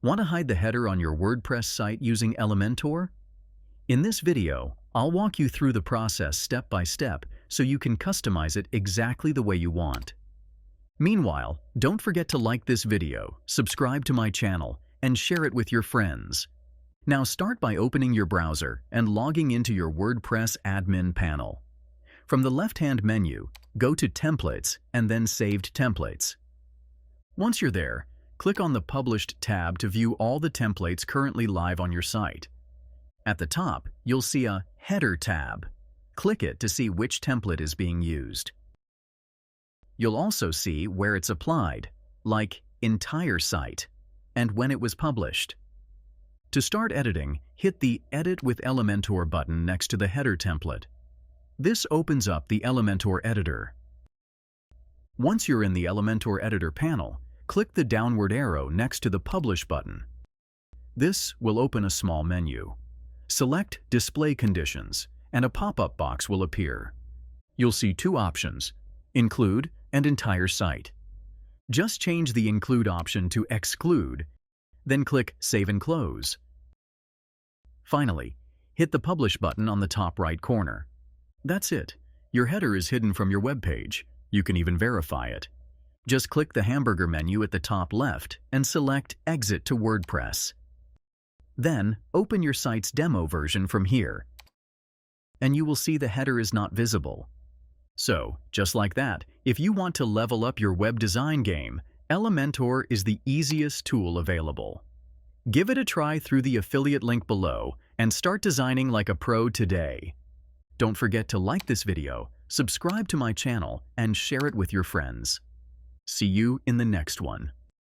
Want to hide the header on your WordPress site using Elementor? In this video, I'll walk you through the process step by step so you can customize it exactly the way you want. Meanwhile, don't forget to like this video, subscribe to my channel, and share it with your friends. Now start by opening your browser and logging into your WordPress admin panel. From the left-hand menu, go to Templates and then Saved Templates. Once you're there, click on the Published tab to view all the templates currently live on your site. At the top, you'll see a Header tab. Click it to see which template is being used. You'll also see where it's applied, like Entire Site, and when it was published. To start editing, hit the Edit with Elementor button next to the header template. This opens up the Elementor editor. Once you're in the Elementor editor panel, click the downward arrow next to the Publish button. This will open a small menu. Select Display Conditions, and a pop-up box will appear. You'll see two options, Include and Entire Site. Just change the Include option to Exclude, then click Save and Close. Finally, hit the Publish button on the top right corner. That's it. Your header is hidden from your web page. You can even verify it. Just click the hamburger menu at the top left and select Exit to WordPress. Then, open your site's demo version from here, and you will see the header is not visible. So, just like that, if you want to level up your web design game, Elementor is the easiest tool available. Give it a try through the affiliate link below and start designing like a pro today. Don't forget to like this video, subscribe to my channel, and share it with your friends. See you in the next one.